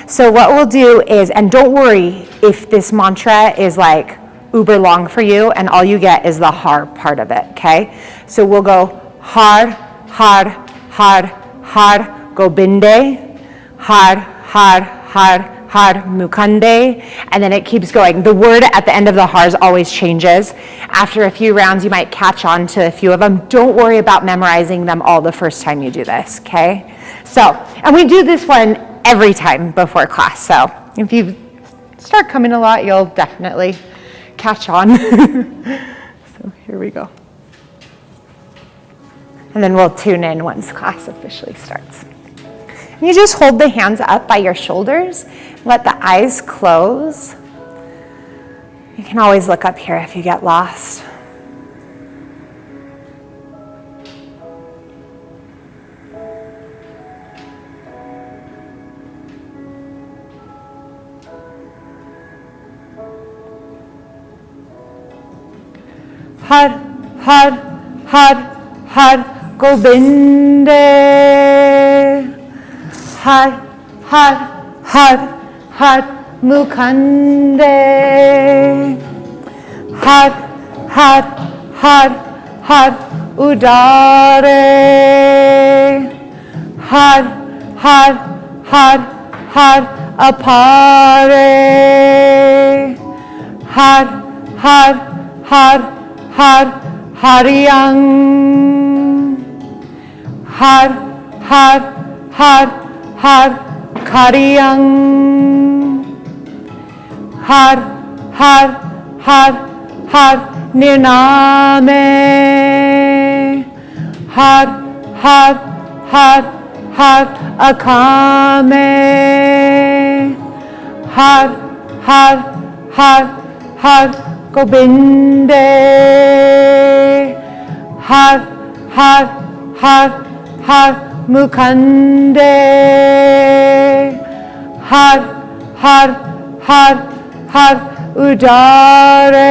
So what we'll do is, and don't worry if this mantra is like uber long for you and all you get is the har part of it, okay? So we'll go har, har, har, har, Gobinde, har, har, har, har, Mukande, and then it keeps going. The word at the end of the hars always changes. After a few rounds, you might catch on to a few of them. Don't worry about memorizing them all the first time you do this, okay? So, and we do this one every time before class, so if you start coming a lot, you'll definitely catch on. So here we go. And then we'll tune in once class officially starts. You just hold the hands up by your shoulders, let the eyes close. You can always look up here if you get lost. Har, har, har, har, Gobinde. Har, har, har, har, Mukande. Har, har, har, har, Udare. Har, har, har, har, Apare. Har, har, har, har, Haryang. Har, har, har, har, Karyang. Har, har, har, har, Nirname. Har, har, har, har, Akame. Har, har, har, har, Gobinde. Har, har, har, har, Mukande. Har, har, har, har, Udare.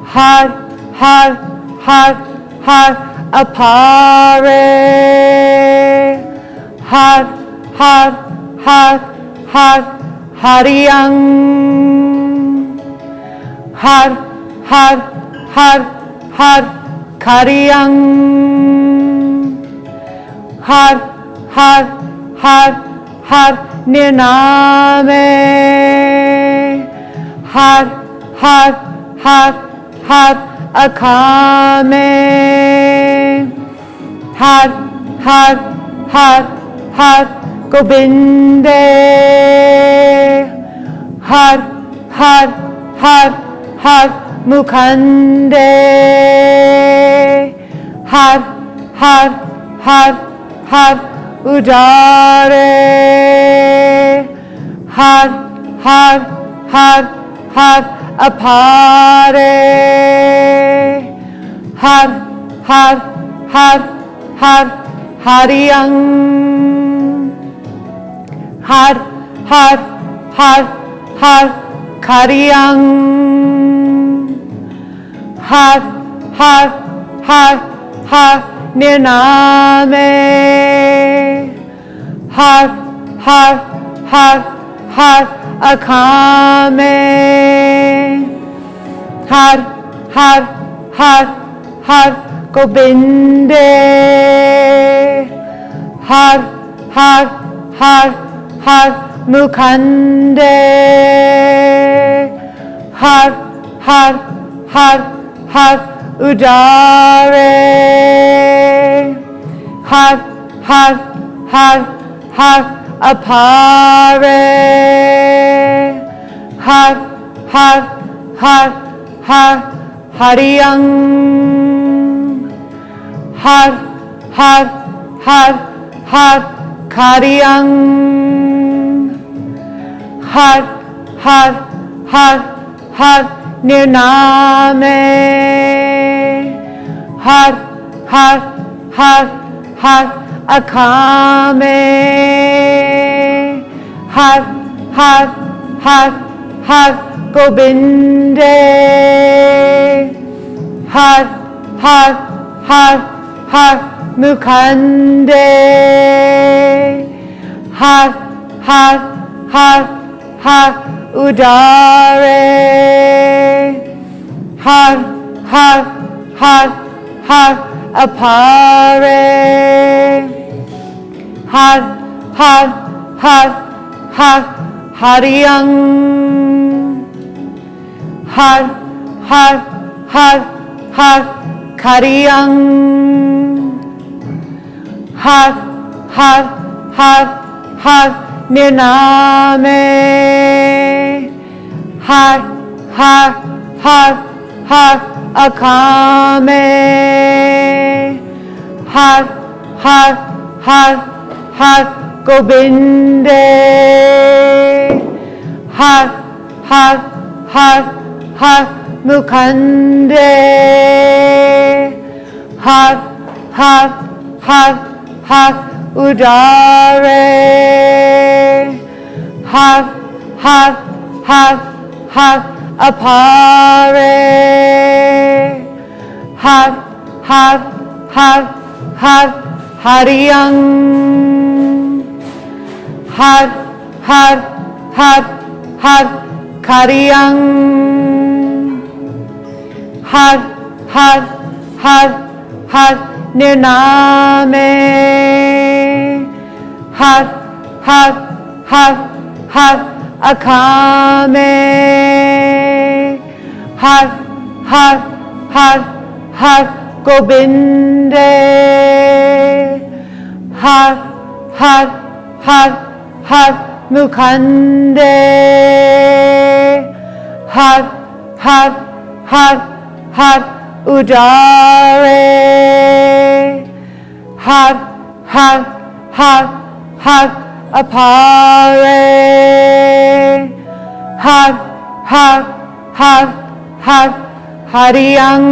Har, har, har, har, Apare. Har, har, har, har, Haryang. Har, har, har, har, Karyang. Har, har, har, har, Nirname. Har, har, har, har, Akame. Har, har, har, har, Gobinde. Har, har, har, har, Mukande. Har, har, har, har, Udare. Har, har, har, har, Apare. Har, har, har, har, Haryang. Har, har, har, har, Karyang. Har, har, har, har, Nirname. Har, har, har, har, Akame. Har, har, har, har, Gobinde. Har, har, har, har, Mukande. Har, har, har, har, Udare. Har, har, har, har, Apare. Har, har, har, har, Haryang. Har, har, har, har, Karyang. Har, har, har, har, Nirname. Har, har, har, har, Akame. Har, har, har, har, Gobinde. Har, har, har, har, Mukande. har, har, har, har, udare. Har, har, har, har, apare. Har, har, har, har, hariyang. Har, har, har, har, kariyang. Har, har, har, har, nirname. Har, har, har, har, akame. Har, har, har, har, gobinde. Har, har, har, har, mukande. Har, har, har, har, udare. Har, har, har, har, apare. Har, har, har, har, hariyang. Har, har, har, har, kariyang. Har, har, har, har, nirname. Har, har, har, har, akame. Har, har, har, har, gobinde. Har, har, har, har, mukande. Har, har, har, har, udare. Har, har, har, har, apare. Har, har, har, har, hariyang.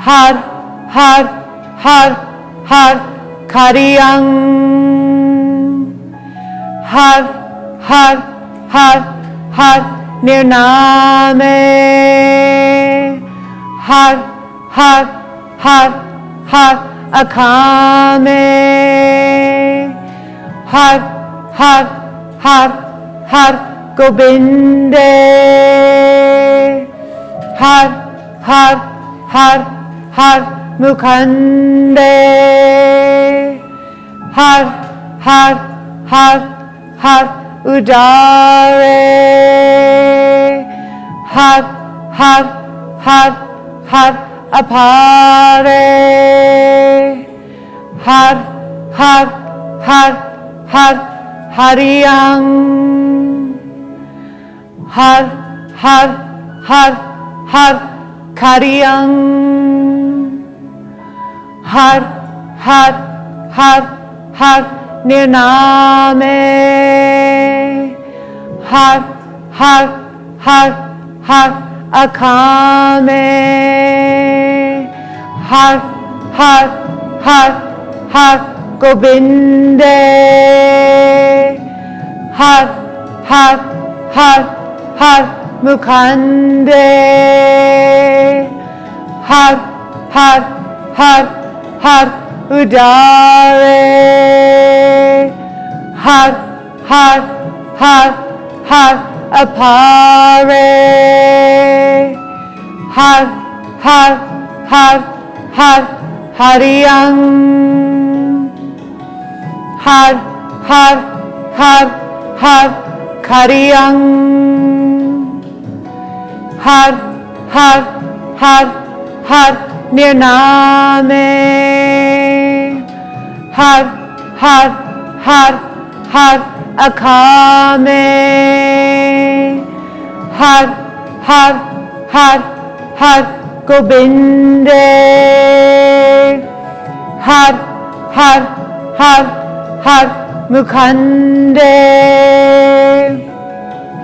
Har, har, har, har, kariyang. Har, har, har, har, nirname. Har, har, har, har, akame. Har, har, har, har, gobinde. Har, har, har, har, mukande. Har, har, har, har, udare. Har, har, har, har, apare. Har, har, har, har, hariyang. Har, har, har, har, kariyang. Har, har, har, har, nirname. Har, har, har, har, akame. Har, har, har, har, gobinde. Har, har, har, har, mukande. Har, har, har, har, udare. Har, har, har, har, apare. Har, har, har, har, hariyang. Har, har, har, har, kariyang. Har, har, har, har, nirname. Har, har, har, har, akame. Har, har, har, har, gobinde. Har, har, har, har, mukande.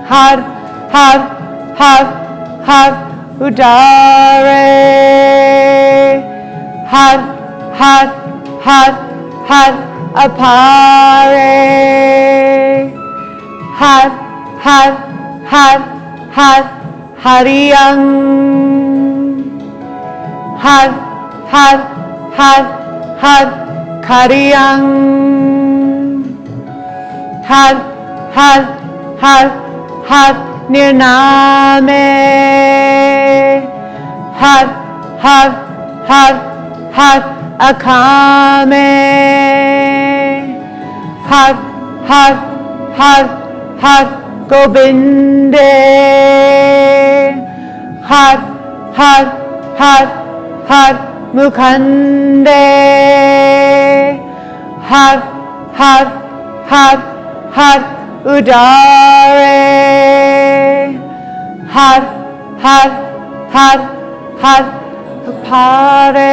Har, har, har, har, udare. Har, har, har, har, apare. Har, har, har, har, hariyang. Har, har, har, har, kariyang. Har, har, har, har, nirname. Har, har, har, har, akame. Har, har, har, har, gobinde. Har, har, har, har, mukande. Har, har, har, har, udare. Har, har, har, har, pare.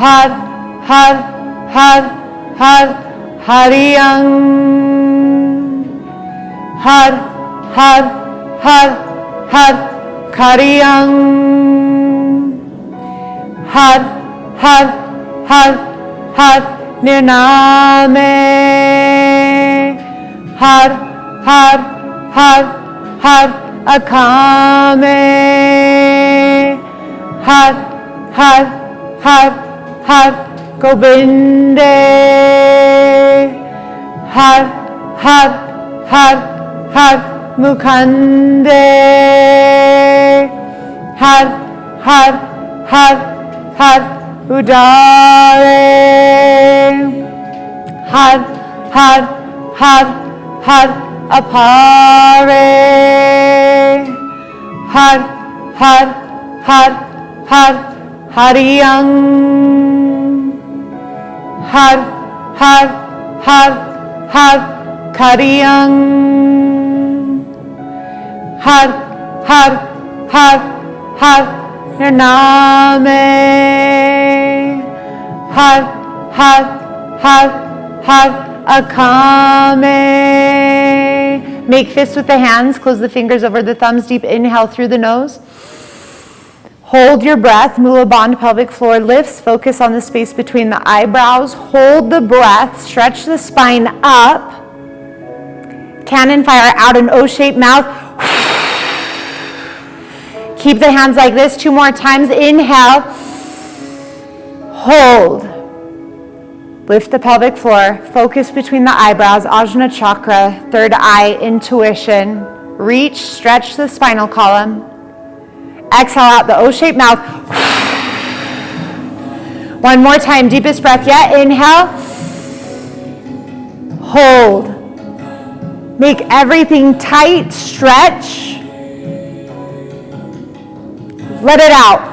Har, har, har, har, hariyang. Har, har, har, har, kariyang. Har, har, har, har, nirname. Har, har, har, har, akame. Har, har, har, har, gobinde. Har, har, har, har, mukande. Har, har, har, har, udare. Har, har, har, har, apare. Har, har, har, har, hariyang. Har, har, har, har, kariyang. Har, har, har, har, nirname. Har, har, har, har, akame. Make fists with the hands, close the fingers over the thumbs, deep inhale through the nose. Hold your breath, Mula Bandha pelvic floor lifts, focus on the space between the eyebrows. Hold the breath, stretch the spine up. Cannon fire out an O-shaped mouth. Keep the hands like this 2 more times. Inhale, hold. Lift the pelvic floor, focus between the eyebrows, Ajna chakra, third eye, intuition. Reach, stretch the spinal column. Exhale out the O-shaped mouth. One more time, deepest breath yet. Inhale, hold. Make everything tight, stretch. Let it out.